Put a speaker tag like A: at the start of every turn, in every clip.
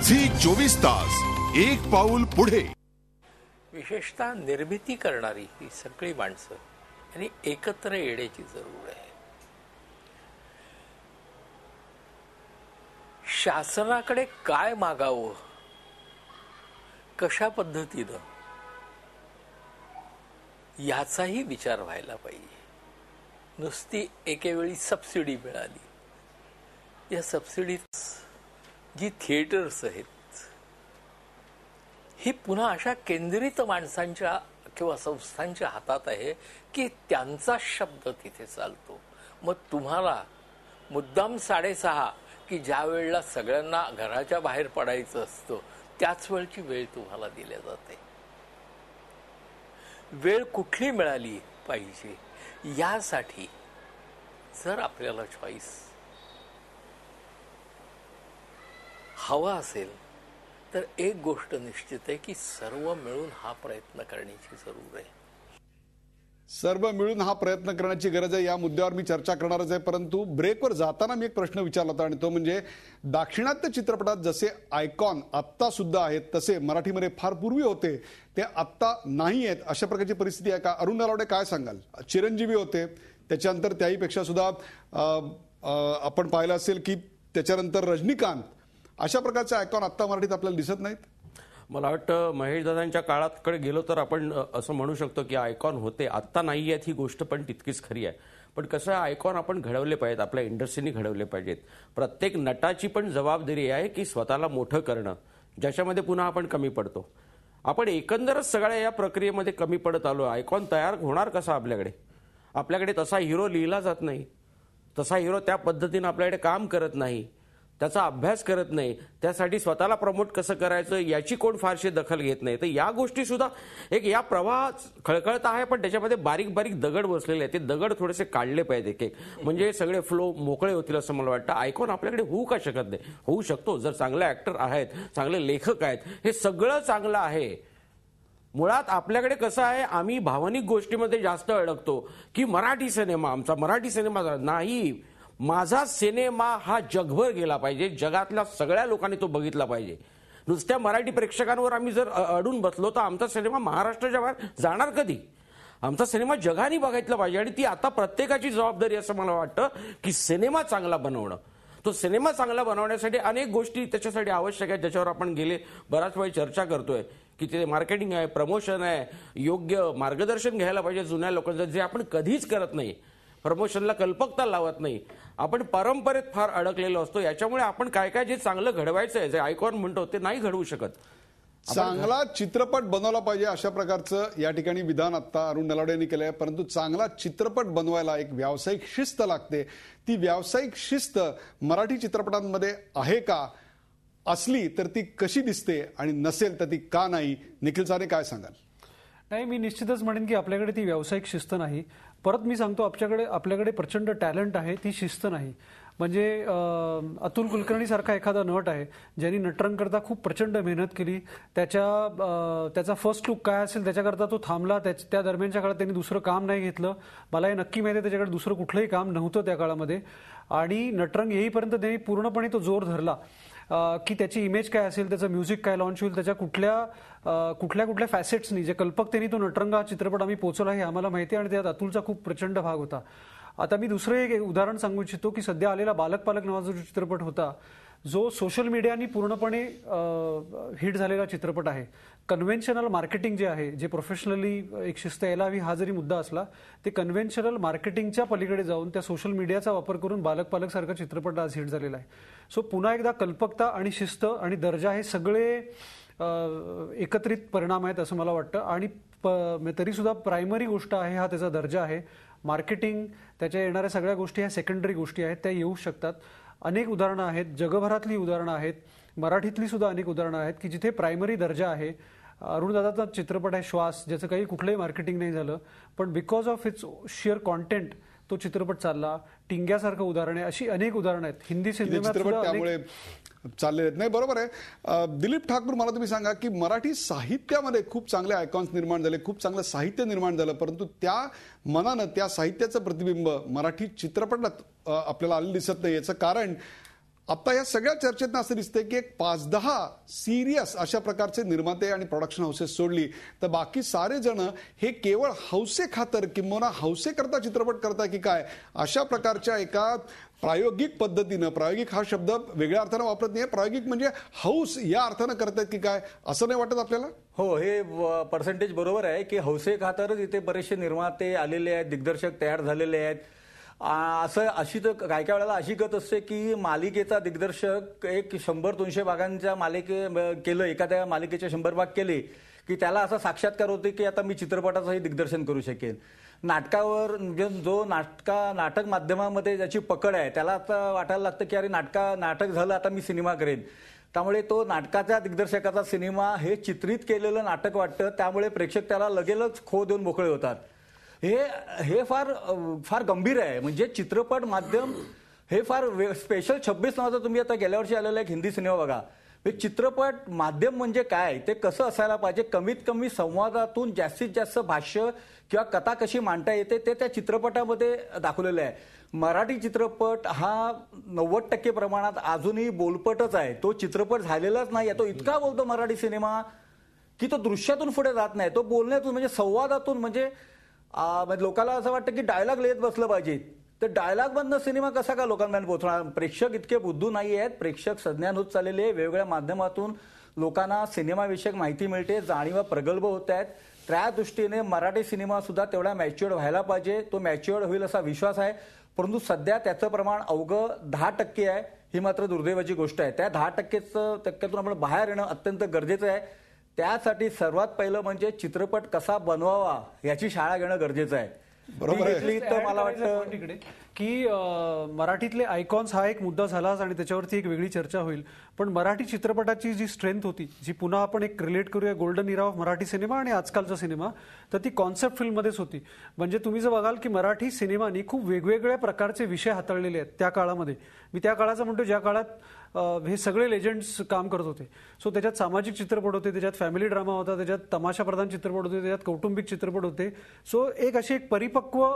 A: Zee 24 तास एक पाऊल पुढे.
B: विशेषतः निर्मिती करणारी ही सगळी माणसं आणि एकत्र येण्याची जरूर आहे. शासनाकडे काय मागावं, कशा पद्धतीनं, याचाही विचार व्हायला पाहिजे. नुसती एकेवेळी सबसिडी मिळाली, या सबसिडीत जी थिएटर्स आहेत ही पुन्हा अशा केंद्रित माणसांच्या किंवा संस्थांच्या हातात आहे की त्यांचा शब्द तिथे चालतो. मग तुम्हाला मुद्दाम 6:30 की ज्या वेळेला सगळ्यांना घराच्या बाहेर पडायचं असतं त्याच वेळची वेळ तुम्हाला दिली जाते. वेळ कुठली मिळाली पाहिजे यासाठी जर आपल्याला चॉईस हवा असेल तर एक गोष्ट निश्चित आहे की सर्व मिळून हा प्रयत्न करण्याची जरूर आहे.
C: सर्व मिळून हा प्रयत्न करण्याची गरज आहे. या मुद्द्यावर मी चर्चा करणारच आहे, परंतु ब्रेकवर जाताना मी एक प्रश्न विचारला होता आणि तो म्हणजे दाक्षिणात्य चित्रपटात जसे आयकॉन आत्ता सुद्धा आहेत तसे मराठीमध्ये फार पूर्वी होते ते आत्ता नाही आहेत, अशा प्रकारची परिस्थिती आहे का? अरुण नलावडे काय सांगाल? चिरंजीवी होते, त्याच्यानंतर त्याहीपेक्षा सुद्धा आपण पाहिलं असेल की त्याच्यानंतर रजनीकांत, अशा प्रकारचे आयकॉन आत्ता मराठीत आपल्याला दिसत नाहीत.
D: मला वाटतं महेशदादांच्या काळाकडे गेलो तर आपण असं म्हणू शकतो की आयकॉन होते, आत्ता नाही आहेत ही गोष्ट पण तितकीच खरी आहे. पण कसं आहे, आयकॉन आपण घडवले पाहिजेत, आपल्या इंडस्ट्रीने घडवले पाहिजेत. प्रत्येक नटाची पण जबाबदारी आहे की स्वतःला मोठं करणं, ज्याच्यामध्ये पुन्हा आपण कमी पडतो. आपण एकंदरच सगळ्या या प्रक्रियेमध्ये कमी पडत आलो. आयकॉन तयार होणार कसा आपल्याकडे तसा हिरो लिहिला जात नाही, तसा हिरो त्या पद्धतीनं आपल्याकडे काम करत नाही, त्याचा अभ्यास करत नाही, त्यासाठी स्वतःला प्रमोट कसं करायचं याची कोण फारशी दखल घेत नाही. तर या गोष्टी सुद्धा एक या प्रवाहात खळखळत आहे, पण त्याच्यामध्ये बारीक बारीक दगड बसलेले आहेत. ते दगड थोडेसे काढले पाहिजे एक म्हणजे सगळे फ्लो मोकळे होतील असं मला वाटतं. आयकॉन आपल्याकडे होऊ का शकत नाही? होऊ शकतो जर चांगले ऍक्टर आहेत, चांगले लेखक आहेत, हे सगळं चांगलं आहे. मुळात आपल्याकडे कसं आहे, आम्ही भावनिक गोष्टीमध्ये जास्त अडकतो की मराठी सिनेमा, आमचा मराठी सिनेमा नाही. माझा सिनेमा हा जगभर गेला पाहिजे, जगातल्या सगळ्या लोकांनी तो बघितला पाहिजे. नुसत्या मराठी प्रेक्षकांवर आम्ही जर अडून बसलो तर आमचा सिनेमा महाराष्ट्राच्या बाहेर जाणार कधी? आमचा सिनेमा जगाने बघितला पाहिजे आणि ती आता प्रत्येकाची जबाबदारी असं मला वाटतं की सिनेमा चांगला बनवणं. तो सिनेमा चांगला बनवण्यासाठी अनेक गोष्टी त्याच्यासाठी आवश्यक आहेत, ज्याच्यावर आपण गेले बराच वेळ चर्चा करतोय की ते मार्केटिंग आहे, प्रमोशन आहे, योग्य मार्गदर्शन घ्यायला पाहिजे जुन्या लोकांचं, जे आपण कधीच करत नाही. प्रमोशनला कल्पकता लावत नाही, आपण परंपरेत फार अडकलेलो असतो. याच्यामुळे आपण काय काय जे चांगलं घडवायचं आहे, जे आयकॉन म्हणतो ते नाही घडवू शकत.
C: चांगला चित्रपट बनवला पाहिजे अशा प्रकारचं या ठिकाणी विधान आता अरुण नलावडे यांनी केलंय. परंतु चांगला चित्रपट बनवायला एक व्यावसायिक शिस्त लागते. ती व्यावसायिक शिस्त मराठी चित्रपटांमध्ये आहे का? असली तर ती कशी दिसते आणि नसेल तर ती का नाही? निखिल साने काय सांगाल?
E: नाही, मी निश्चितच म्हणेन की आपल्याकडे ती व्यावसायिक शिस्त नाही. परत मी सांगतो, आपल्याकडे प्रचंड टॅलेंट आहे, ती शिस्त नाही. म्हणजे अतुल कुलकर्णी सारखा एखादा नट आहे ज्यांनी नटरंगकरता खूप प्रचंड मेहनत केली. त्याचा फर्स्ट लुक काय असेल त्याच्याकरता तो थांबला. त्या दरम्यानच्या काळात त्यांनी दुसरं काम नाही घेतलं. मला हे नक्की माहिती आहे त्याच्याकडे दुसरं कुठलंही काम नव्हतं त्या काळामध्ये. आणि नटरंग येईपर्यंत त्यांनी पूर्णपणे तो जोर धरला की त्याची इमेज काय असेल, त्याचं म्युझिक काय लॉन्च होईल, त्याच्या कुठल्या फॅसेट्सनी, जे कल्पकतेने तो नटरंग हा चित्रपट आम्ही पोहोचवला हे आम्हाला माहिती आहे आणि त्यात अतुलचा खूप प्रचंड भाग होता. आता मी दुसरं एक उदाहरण सांगू इच्छितो की सध्या आलेला बालक पालक नावाचा जो चित्रपट होता, जो सोशल मीडियानी पूर्णपणे हिट झालेला चित्रपट आहे. कन्व्हेन्शनल मार्केटिंग जे आहे, जे प्रोफेशनली एक शिस्त यायला हवी हा जरी मुद्दा असला, ते कन्व्हेन्शनल मार्केटिंगच्या पलीकडे जाऊन त्या सोशल मीडियाचा वापर करून बालक पालक सारखा चित्रपट आज हिट झालेला आहे. सो पुन्हा एकदा कल्पकता आणि शिस्त आणि दर्जा हे सगळे एकत्रित परिणाम आहेत असं मला वाटतं. आणि तरी सुद्धा प्रायमरी गोष्ट आहे हा त्याचा दर्जा आहे. मार्केटिंग, त्याच्या येणाऱ्या सगळ्या गोष्टी ह्या सेकंडरी गोष्टी आहेत, त्या येऊ शकतात. अनेक उदाहरणं आहेत, जगभरातली उदाहरणं आहेत, मराठीतली सुद्धा अनेक उदाहरणं आहेत की जिथे प्रायमरी दर्जा आहे. अरुणदादाचा चित्रपट आहे श्वास, ज्याचं काही कुठलंही मार्केटिंग नाही झालं, पण because of its shear content तो चित्रपट चालला. टिंग्यासारखं उदाहरण आहे, अशी अनेक उदाहरणं आहेत हिंदी सिनेमात
C: त्यामुळे चालले आहेत. नाही, बरोबर आहे. दिलीप ठाकूर, मला तुम्ही सांगा की मराठी साहित्यामध्ये खूप चांगले आयकॉन्स निर्माण झाले, खूप चांगलं साहित्य निर्माण झालं, परंतु त्या मनानं त्या साहित्याचं प्रतिबिंब मराठी चित्रपटात आपल्याला आलेलं दिसत नाही. याचं कारण आता या सगळ्या चर्चेतनं असं दिसतंय की एक 5-10 सिरियस अशा प्रकारचे निर्माते आणि प्रोडक्शन हाऊसेस सोडली तर बाकी सारे जण हे केवळ हौसे खातर किंवा हौसे करता चित्रपट करता की काय अशा प्रकारच्या एका प्रायोगिक पद्धतीनं, प्रायोगिक हा शब्द वेगळ्या अर्थानं वापरत नाही, प्रायोगिक म्हणजे हौस या अर्थानं करतायत की काय असं नाही वाटत आपल्याला?
F: हो, हे पर्सेंटेज बरोबर आहे की हौसे खातरच इथे बरेचसे निर्माते आलेले आहेत, दिग्दर्शक तयार झालेले आहेत. अशी तर काय काय वेळेला अशी गत असते की मालिकेचा दिग्दर्शक एक 100-200 भागांच्या केलं, एखाद्या मालिकेचे 100 भाग केले की त्याला असा साक्षात्कार होते की आता मी चित्रपटाचंही दिग्दर्शन करू शकेन. नाटकावर जो नाटक माध्यमामध्ये ज्याची पकड आहे त्याला आता वाटायला लागतं की अरे नाटक झालं आता मी सिनेमा करेन. त्यामुळे तो नाटकाच्या दिग्दर्शकाचा सिनेमा हे चित्रित केलेलं नाटक वाटतं, त्यामुळे प्रेक्षक त्याला लगेच खो देऊन मोकळे होतात. हे फार गंभीर आहे. म्हणजे चित्रपट माध्यम हे फार स्पेशल 26 नावाचा तुम्ही आता गेल्या वर्षी आलेला एक हिंदी सिनेमा बघा. चित्रपट माध्यम म्हणजे काय, ते कसं असायला पाहिजे, कमीत कमी संवादातून जास्तीत जास्त भाष्य किंवा कथा कशी मांडता येते ते त्या चित्रपटामध्ये दाखवलेलं आहे. मराठी चित्रपट हा 90% प्रमाणात अजूनही बोलपटच आहे. तो चित्रपट झालेलाच नाही. तो इतका बोलतो मराठी सिनेमा की तो दृश्यातून पुढे जात नाही, तो बोलण्यातून म्हणजे संवादातून. म्हणजे लोकांना असं वाटतं की डायलॉग लिहित बसलं पाहिजे, तर डायलॉग मधनं सिनेमा कसा का लोकांपर्यंत पोहोचणार. प्रेक्षक इतके बुद्धू नाही आहेत, प्रेक्षक सज्ञान होत चाललेले, वेगवेगळ्या माध्यमातून लोकांना सिनेमाविषयक माहिती मिळते, जाणीवा प्रगल्भ होत आहेत. त्या दृष्टीने मराठी सिनेमा सुद्धा तेवढा मॅच्युअर्ड व्हायला पाहिजे. तो मॅच्युअर्ड होईल असा विश्वास आहे, परंतु सध्या त्याचं प्रमाण अवघं 10% आहे. ही मात्र दुर्दैवाची गोष्ट आहे. त्या 10%तून आपण बाहेर येणं अत्यंत गरजेचं आहे. त्यासाठी सर्वात पहिलं म्हणजे चित्रपट कसा बनवावा याची शाळा घेणं गरजेचं आहे.
C: बरोबर आहे.
E: तर मला वाटतं की मराठीतले आयकॉन्स हा एक मुद्दा झालाच आणि त्याच्यावरती एक वेगळी चर्चा होईल. पण मराठी चित्रपटाची जी स्ट्रेंथ होती, जी पुन्हा आपण एक रिलेट करूया golden era of Marathi cinema आणि आजकालचा सिनेमा, तर ती कॉन्सेप्ट फिल्ममध्येच होती. म्हणजे तुम्ही जर बघाल की मराठी सिनेमानी खूप वेगवेगळ्या प्रकारचे विषय हाताळलेले आहेत त्या काळामध्ये. मी त्या काळाचं म्हणतो ज्या काळात हे सगळे लेजंड्स काम करत होते. सो त्याच्यात सामाजिक चित्रपट होते, त्याच्यात फॅमिली ड्रामा होता, त्याच्यात तमाशा प्रधान चित्रपट होते, त्याच्यात कौटुंबिक चित्रपट होते. सो एक अशी एक परिपक्व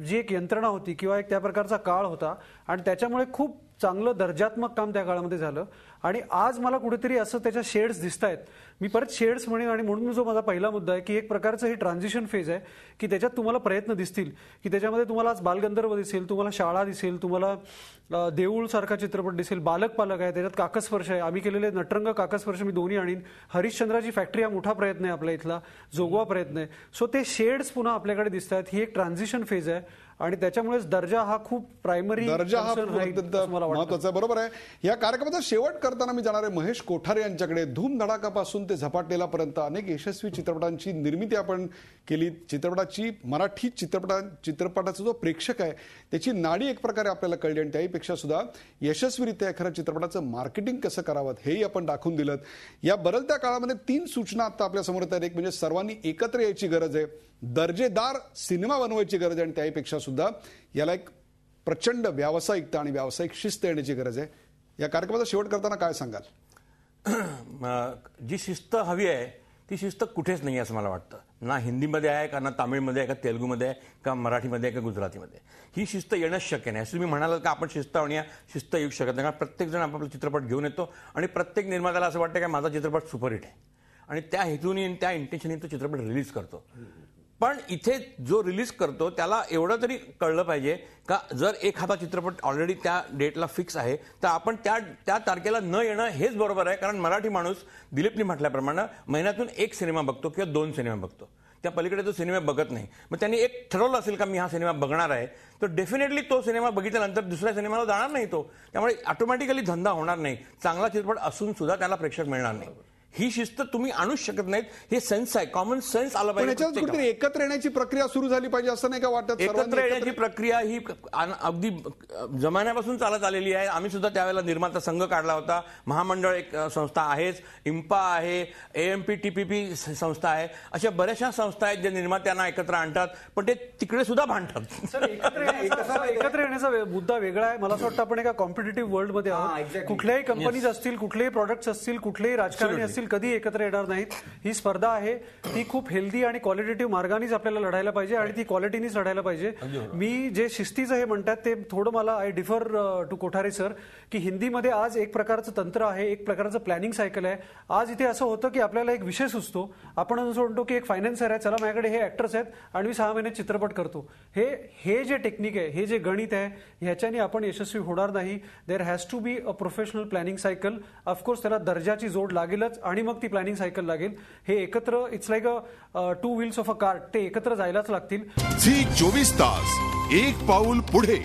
E: जी एक यंत्रणा होती किंवा एक त्या प्रकारचा काळ होता आणि त्याच्यामुळे खूप चांगलं दर्जात्मक काम त्या काळामध्ये झालं. आणि आज मला कुठेतरी असं त्याच्या शेड्स दिसत आहेत. मी परत शेड्स म्हणेन आणि म्हणून जो माझा पहिला मुद्दा आहे की एक प्रकारचं हे ट्रान्झिशन फेज आहे की त्याच्यात तुम्हाला प्रयत्न दिसतील की त्याच्यामध्ये तुम्हाला आज बालगंधर्व दिसेल, तुम्हाला शाळा दिसेल, तुम्हाला देऊळ सारखा चित्रपट दिसेल, बालक पालक आहे, त्याच्यात काकस्पर्श आहे, आम्ही केलेले नटरंग काकस्पर्श मी दोन्ही आणीन, हरिश्चंद्राची फॅक्टरी हा मोठा प्रयत्न आहे आपल्या इथला, जोगवा प्रयत्न आहे. सो ते शेड्स पुन्हा आपल्याकडे दिसत आहेत. ही एक ट्रान्झिशन फेज आहे आणि त्याच्यामुळेच दर्जा हा खूप प्रायमरी
C: दर्जा हा अत्यंत महत्वाचा. बरोबर आहे. या कार्यक्रमाचा शेवट करताना मी जाणार आहे महेश कोठारे यांच्याकडे. धूमधडाकापासून ते झपाटलेलापर्यंत अनेक यशस्वी चित्रपटांची निर्मिती आपण केली. चित्रपटाची मराठी चित्रपटाचा जो प्रेक्षक आहे त्याची नाडी एक प्रकारे आपल्याला कळली आणि त्याहीपेक्षा सुद्धा यशस्वीरित्या एखाद्या चित्रपटाचं मार्केटिंग कसं करावं हेही आपण दाखवून दिलं. या बदलत्या काळामध्ये 3 सूचना आता आपल्या समोर येतात. एक म्हणजे सर्वांनी एकत्र यायची गरज आहे, दर्जेदार सिनेमा बनवायची गरज आहे आणि त्याहीपेक्षा सुद्धा याला एक प्रचंड व्यावसायिकता आणि व्यावसायिक शिस्त येण्याची गरज आहे. या कार्यक्रमाचा शेवट करताना काय सांगाल?
D: जी शिस्त हवी आहे ती शिस्त कुठेच नाही असं मला वाटतं. ना हिंदीमध्ये आहे, का ना तामिळमध्ये आहे, का तेलुगूमध्ये आहे, का मराठीमध्ये आहे, का गुजरातीमध्ये. ही शिस्त येणंच शक्य नाही. असं तुम्ही म्हणाल का आपण शिस्त आणि शिस्त येऊ शकत नाही, कारण प्रत्येक जण आपापला चित्रपट घेऊन येतो आणि प्रत्येक निर्मात्याला असं वाटतं की माझा चित्रपट सुपरहिट आहे आणि त्या हेतूने त्या इंटेन्शनने तो चित्रपट रिलीज करतो. पण इथे जो रिलीज करतो त्याला एवढं तरी कळलं पाहिजे का जर एखादा चित्रपट ऑलरेडी त्या डेटला फिक्स आहे तर आपण त्या तारखेला न येणं हेच बरोबर आहे. कारण मराठी माणूस दिलीपनी म्हटल्याप्रमाणे महिन्यातून 1 सिनेमा बघतो किंवा 2 सिनेमा बघतो, त्या पलीकडे तो सिनेमा बघत नाही. मग त्यांनी एक ठरवलं असेल का मी हा सिनेमा बघणार आहे, तर डेफिनेटली तो सिनेमा बघितल्यानंतर दुसऱ्या सिनेमाला जाणार नाही तो. त्यामुळे ऑटोमॅटिकली धंदा होणार नाही. चांगला चित्रपट असून सुद्धा त्याला प्रेक्षक मिळणार नाही. ही शिस्त तुम्ही आणूच शकत नाहीत. हे सेन्स आहे, कॉमन सेन्स आलं पाहिजे.
C: कुठेतरी एकत्र येण्याची प्रक्रिया सुरू झाली पाहिजे असं नाही का वाटत?
D: एकत्र येण्याची प्रक्रिया ही अगदी जमान्यापासून चालत आलेली आहे. आम्ही सुद्धा त्यावेळेला निर्माता संघ काढला होता. महामंडळ एक संस्था आहेच, इम्पा आहे, AMPTPP संस्था आहे. अशा बऱ्याचशा संस्था आहेत ज्या निर्मात्यांना एकत्र आणतात, पण ते तिकडे सुद्धा भांडतात.
E: एकत्र येण्याचा मुद्दा वेगळा आहे. मला असं वाटतं आपण एका कॉम्पिटेटिव्ह वर्ल्डमध्ये आहोत. कुठल्याही कंपनीज असतील, कुठलेही प्रॉडक्ट्स असतील, कुठलेही राजकारणी असतील, असतील कधी एकत्र येणार नाहीत. ही स्पर्धा आहे ती खूप हेल्दी आणि क्वालिटेटिव्ह मार्गानेच आपल्याला लढायला पाहिजे आणि ती क्वालिटीनीच लढायला पाहिजे. मी जे शिस्तीचं हे म्हणतात ते थोडं मला I differ to Kothare sir, की हिंदीमध्ये आज एक प्रकारचं तंत्र आहे, एक प्रकारचं प्लॅनिंग सायकल आहे. आज इथे असं होतं की आपल्याला एक विषय सुचतो, आपण असं म्हणतो की एक फायनान्सर आहे, चला माझ्याकडे हे ऍक्टर्स आहेत आणि मी 6 महिन्यात चित्रपट करतो. हे जे टेक्निक आहे, हे जे गणित आहे, ह्याच्याने आपण यशस्वी होणार नाही. There has to be a professional planning cycle. Of course त्याला दर्जाची जोड लागेलच आणि मग ती प्लॅनिंग सायकल लागेल. हे एकत्र it's like a 2 wheels of a car, ते एकत्र जायलाच लागतील.
A: झी 24 तास एक पाऊल पुढे.